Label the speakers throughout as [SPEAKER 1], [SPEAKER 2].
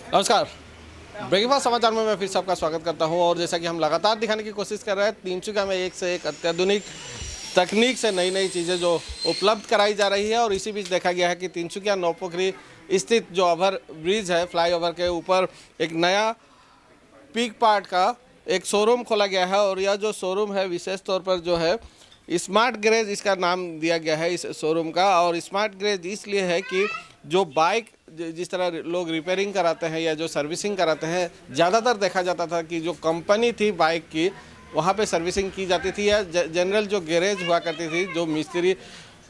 [SPEAKER 1] नमस्कार। ब्रेकफास्ट समाचार में मैं फिर से आपका स्वागत करता हूं और जैसा कि हम लगातार दिखाने की कोशिश कर रहे हैं, तिनसुकिया में एक से एक अत्याधुनिक तकनीक से नई नई चीज़ें जो उपलब्ध कराई जा रही है। और इसी बीच देखा गया है कि तिनसुकिया नौपोखरी स्थित जो ओवर ब्रिज है, फ्लाईओवर के ऊपर एक नया पिक पार्ट का एक शोरूम खोला गया है। और यह जो शोरूम है विशेष तौर पर जो है स्मार्ट गैरेज इसका नाम दिया गया है इस शोरूम का। और स्मार्ट गैरेज इसलिए है कि जो बाइक जिस तरह लोग रिपेयरिंग कराते हैं या जो सर्विसिंग कराते हैं, ज़्यादातर देखा जाता था कि जो कंपनी थी बाइक की वहाँ पे सर्विसिंग की जाती थी, या जनरल जो गैरेज हुआ करती थी, जो मिस्त्री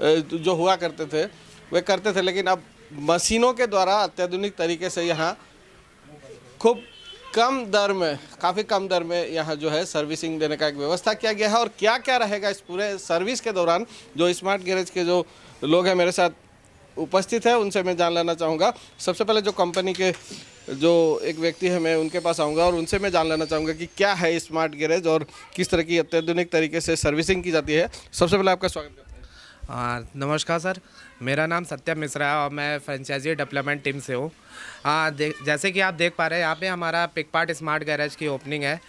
[SPEAKER 1] जो हुआ करते थे वे करते थे। लेकिन अब मशीनों के द्वारा अत्याधुनिक तरीके से यहाँ खूब कम दर में, काफ़ी कम दर में यहाँ जो है सर्विसिंग देने का एक व्यवस्था किया गया है। और क्या क्या रहेगा इस पूरे सर्विस के दौरान, जो स्मार्ट गैरेज के जो लोग हैं मेरे साथ उपस्थित है उनसे मैं जान लेना चाहूँगा। सबसे पहले जो कंपनी के जो एक व्यक्ति है मैं उनके पास आऊँगा और उनसे मैं जान लेना चाहूँगा कि क्या है स्मार्ट गैरेज और किस तरह की अत्याधुनिक तरीके से सर्विसिंग की जाती है। सबसे पहले आपका स्वागत करते हैं।
[SPEAKER 2] नमस्कार सर, मेरा नाम सत्यम मिश्रा है और मैं फ्रेंचाइजी डेवलपमेंट टीम से हूँ। जैसे कि आप देख पा रहे हैं यहाँ पे हमारा पिक पार्ट स्मार्ट गैरेज की ओपनिंग है।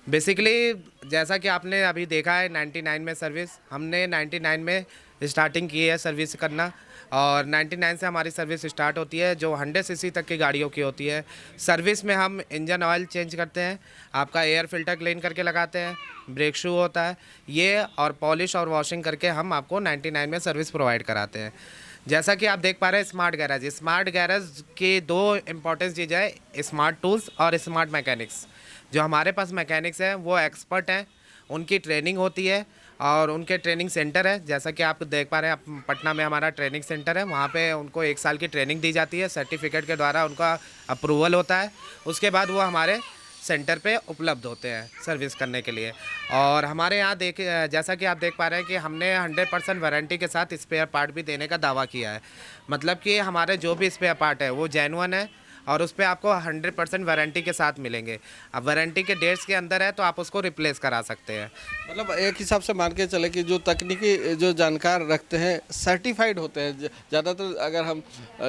[SPEAKER 2] बेसिकली जैसा कि आपने अभी देखा है 99 में सर्विस, हमने 99 में स्टार्टिंग की है सर्विस करना। और 99 से हमारी सर्विस स्टार्ट होती है जो 100 सीसी तक की गाड़ियों की होती है। सर्विस में हम इंजन ऑयल चेंज करते हैं, आपका एयर फिल्टर क्लीन करके लगाते हैं, ब्रेक शू होता है ये, और पॉलिश और वॉशिंग करके हम आपको 99 में सर्विस प्रोवाइड कराते हैं। जैसा कि आप देख पा रहे हैं स्मार्ट गैरेज की दो इम्पॉर्टेंट चीज़ है, स्मार्ट टूल्स और स्मार्ट मैकेनिक्स। जो हमारे पास मैकेनिक्स हैं वो एक्सपर्ट हैं, उनकी ट्रेनिंग होती है और उनके ट्रेनिंग सेंटर है। जैसा कि आप देख पा रहे हैं, आप पटना में हमारा ट्रेनिंग सेंटर है, वहाँ पे उनको 1 साल की ट्रेनिंग दी जाती है, सर्टिफिकेट के द्वारा उनका अप्रूवल होता है। उसके बाद वो हमारे सेंटर पे उपलब्ध होते हैं सर्विस करने के लिए। और हमारे यहाँ जैसा कि आप देख पा रहे हैं कि हमने 100% वारंटी के साथ स्पेयर पार्ट भी देने का दावा किया है। मतलब कि हमारे जो भी स्पेयर पार्ट है वो जेन्युइन है और उस पर आपको 100% वारंटी के साथ मिलेंगे। अब वारंटी के डेट्स के अंदर है तो आप उसको रिप्लेस करा सकते हैं।
[SPEAKER 1] मतलब एक हिसाब से मान के चले कि जो तकनीकी जो जानकार रखते हैं सर्टिफाइड होते हैं। ज़्यादातर अगर हम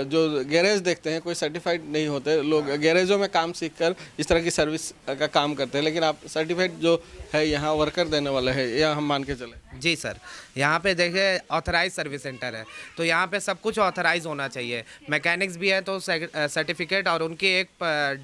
[SPEAKER 1] जो गैरेज देखते हैं कोई सर्टिफाइड नहीं होते, लोग गैरेजों में काम सीखकर इस तरह की सर्विस का काम करते हैं। लेकिन आप सर्टिफाइड जो है यहाँ वर्कर देने वाले हैं, यह हम मान के चले।
[SPEAKER 2] जी सर, यहाँ पे देखिए ऑथराइज सर्विस सेंटर है तो यहाँ पे सब कुछ ऑथराइज होना चाहिए। मैकेनिक्स भी है तो सर्टिफिकेट और उनकी एक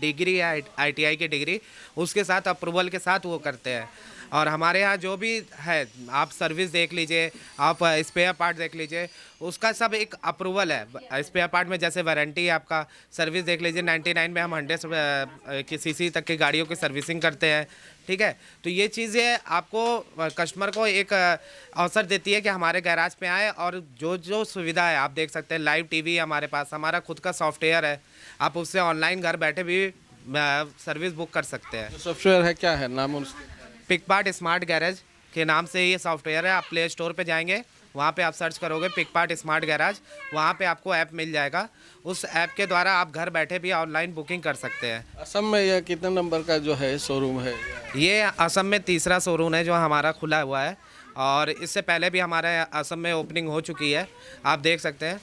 [SPEAKER 2] डिग्री है, ITI की डिग्री, उसके साथ अप्रूवल के साथ वो करते हैं। और हमारे यहाँ जो भी है, आप सर्विस देख लीजिए, आप स्पेयर पार्ट देख लीजिए, उसका सब एक अप्रूवल है। स्पेयर पार्ट में जैसे वारंटी है, आपका सर्विस देख लीजिए, 99 में हम 100 की सीसी तक की गाड़ियों की सर्विसिंग करते हैं। ठीक है, तो ये चीज़ें आपको कस्टमर को एक अवसर देती है कि हमारे गैराज पे आए और जो जो सुविधा है आप देख सकते हैं। लाइव टीवी है हमारे पास, हमारा खुद का सॉफ्टवेयर है, आप उससे ऑनलाइन घर बैठे भी सर्विस बुक कर सकते हैं।
[SPEAKER 1] सॉफ्टवेयर है, क्या है नाम उसका?
[SPEAKER 2] पिक पार्ट स्मार्ट गैरेज के नाम से ये सॉफ्टवेयर है। आप प्ले स्टोर पे जाएंगे, वहाँ पे आप सर्च करोगे पिक पार्ट स्मार्ट गैराज, वहाँ पे आपको ऐप मिल जाएगा। उस ऐप के द्वारा आप घर बैठे भी ऑनलाइन बुकिंग कर सकते हैं।
[SPEAKER 1] असम में यह कितने नंबर का जो है शोरूम है?
[SPEAKER 2] ये असम में तीसरा शोरूम है जो हमारा खुला हुआ है और इससे पहले भी हमारे असम में ओपनिंग हो चुकी है, आप देख सकते हैं।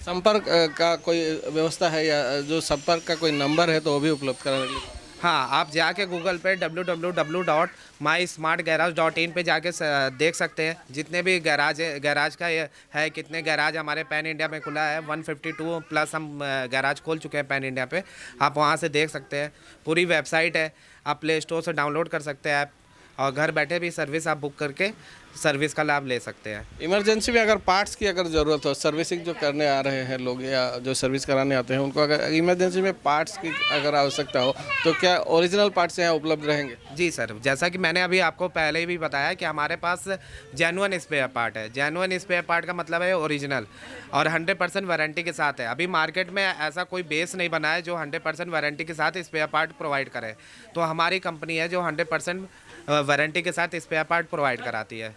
[SPEAKER 1] संपर्क का कोई व्यवस्था है या जो संपर्क का कोई नंबर है तो वो भी उपलब्ध कराने के लिए?
[SPEAKER 2] हाँ, आप जाके गूगल पे www.mysmartgarage.in पे जाके देख सकते हैं जितने भी गैराज का ये है, कितने गैराज हमारे पैन इंडिया में खुला है। 152 प्लस हम गैराज खोल चुके हैं पैन इंडिया पे, आप वहाँ से देख सकते हैं। पूरी वेबसाइट है, आप प्ले स्टोर से डाउनलोड कर सकते हैं ऐप और घर बैठे भी सर्विस आप बुक करके सर्विस का लाभ ले सकते हैं।
[SPEAKER 1] इमरजेंसी में अगर पार्ट्स की अगर ज़रूरत हो, सर्विसिंग जो करने आ रहे हैं लोग या जो सर्विस कराने आते हैं, उनको अगर इमरजेंसी में पार्ट्स की अगर आवश्यकता हो तो क्या ओरिजिनल पार्ट्स यहाँ उपलब्ध रहेंगे?
[SPEAKER 2] जी सर, जैसा कि मैंने अभी आपको पहले ही भी बताया कि हमारे पास जेन्युइन स्पेयर पार्ट है। जेन्युइन स्पेयर पार्ट का मतलब है ओरिजिनल और 100% वारंटी के साथ है। अभी मार्केट में ऐसा कोई बेस नहीं बना है जो 100% वारंटी के साथ स्पेयर पार्ट प्रोवाइड करे, तो हमारी कंपनी है जो 100% वारंटी के साथ स्पेयर पार्ट प्रोवाइड कराती है।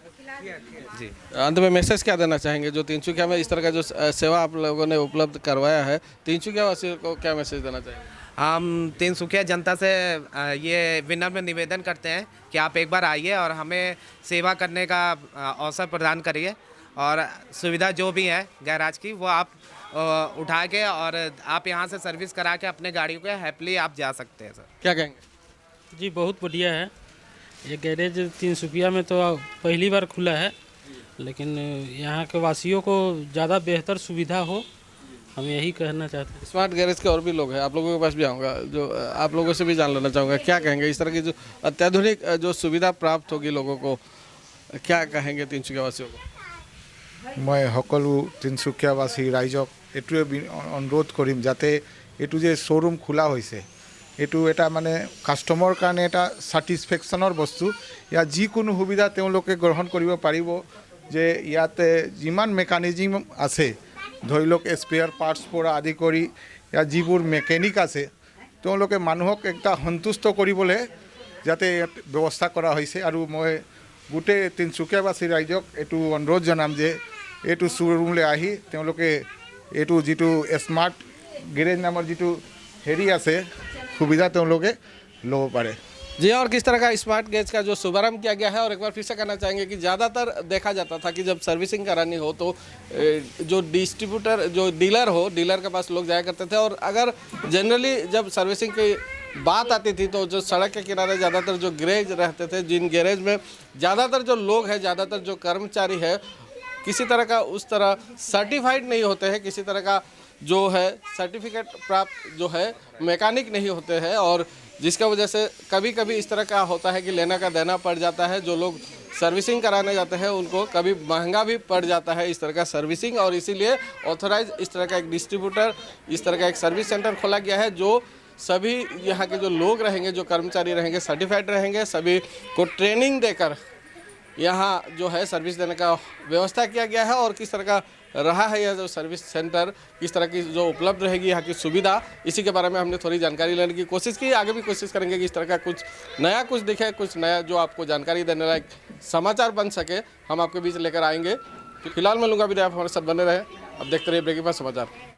[SPEAKER 2] जी,
[SPEAKER 1] अंत में मैसेज क्या देना चाहेंगे जो तिनसुकिया में इस तरह का जो सेवा आप लोगों ने उपलब्ध करवाया है, तिनसुकिया वासियों को क्या मैसेज देना चाहेंगे?
[SPEAKER 2] हम तिनसुकिया जनता से ये विनम्र निवेदन करते हैं कि आप एक बार आइए और हमें सेवा करने का अवसर प्रदान करिए और सुविधा जो भी है गैराज की वो आप उठा के और आप यहाँ से सर्विस करा के अपने गाड़ियों के हैप्पीली आप जा सकते हैं सर।
[SPEAKER 1] क्या कहेंगे?
[SPEAKER 3] जी बहुत बढ़िया है। ये गैरेज तिनसुकिया में तो पहली बार खुला है, लेकिन यहाँ के वासियों को ज़्यादा बेहतर सुविधा हो, हम यही कहना चाहते हैं।
[SPEAKER 1] स्मार्ट गैरेज के और भी लोग हैं, आप लोगों के पास भी आऊँगा, जो आप लोगों से भी जान लेना चाहूँगा, क्या कहेंगे इस तरह की जो अत्याधुनिक जो सुविधा प्राप्त होगी लोगों को, क्या कहेंगे तिनसुकिया वासियों को?
[SPEAKER 4] मैं সকলো তিনচুকীয়াবাসী ৰাইজক এইটোৱে অনুৰোধ কৰিম যাতে এইটো যে শ্ব'ৰুম খোলা হৈছে এইটো এটা মানে কাষ্টমাৰৰ কাৰণে এটা ছেটিছফেকশ্যনৰ বস্তু। ইয়াত যিকোনো সুবিধা তেওঁলোকে গ্ৰহণ কৰিব পাৰিব, যে ইয়াতে যিমান মেকানিজিম আছে, ধৰি লওক স্পেয়াৰ পাৰ্টছ পৰা আদি কৰি ইয়াত যিবোৰ মেকানিক আছে তেওঁলোকে মানুহক একটা সন্তুষ্ট কৰিবলৈ যাতে ইয়াত ব্যৱস্থা কৰা হৈছে। আৰু মই গোটেই তিনচুকীয়াবাসী ৰাইজক এইটো অনুৰোধ জনাম যে এইটো শ্ব'ৰুমলৈ আহি তেওঁলোকে এইটো যিটো স্মাৰ্ট গেৰেজ নামৰ যিটো হেৰি আছে সুবিধা তেওঁলোকে ল'ব পাৰে।
[SPEAKER 1] जी और किस तरह का स्मार्ट गैरेज का जो शुभारंभ किया गया है, और एक बार फिर से कहना चाहेंगे कि ज़्यादातर देखा जाता था कि जब सर्विसिंग करानी हो तो जो डिस्ट्रीब्यूटर जो डीलर हो, डीलर के पास लोग जाया करते थे, और अगर जनरली जब सर्विसिंग की बात आती थी तो जो सड़क के किनारे ज़्यादातर जो गैरेज रहते थे, जिन गैरेज में ज़्यादातर जो लोग हैं, ज़्यादातर जो कर्मचारी है, किसी तरह का उस तरह सर्टिफाइड नहीं होते हैं, किसी तरह का जो है सर्टिफिकेट प्राप्त जो है मैकेनिक नहीं होते हैं, और जिसका वजह से कभी कभी इस तरह का होता है कि लेना का देना पड़ जाता है। जो लोग सर्विसिंग कराने जाते हैं उनको कभी महंगा भी पड़ जाता है इस तरह का सर्विसिंग, और इसीलिए ऑथराइज इस तरह का एक डिस्ट्रीब्यूटर, इस तरह का एक सर्विस सेंटर खोला गया है, जो सभी यहाँ के जो लोग रहेंगे, जो कर्मचारी रहेंगे, सर्टिफाइड रहेंगे, सभी को ट्रेनिंग देकर यहाँ जो है सर्विस देने का व्यवस्था किया गया है। और किस तरह का रहा है यह जो सर्विस सेंटर, किस तरह की जो उपलब्ध रहेगी यहाँ की सुविधा, इसी के बारे में हमने थोड़ी जानकारी लेने की कोशिश की। आगे भी कोशिश करेंगे कि इस तरह का कुछ नया कुछ दिखे, कुछ नया जो आपको जानकारी देने लायक समाचार बन सके, हम आपके बीच लेकर आएंगे। तो फिलहाल मैं लूँगा विदाई, आप हमारे साथ बने रहे, अब देखते रहिए ब्रेकिंग पर समाचार।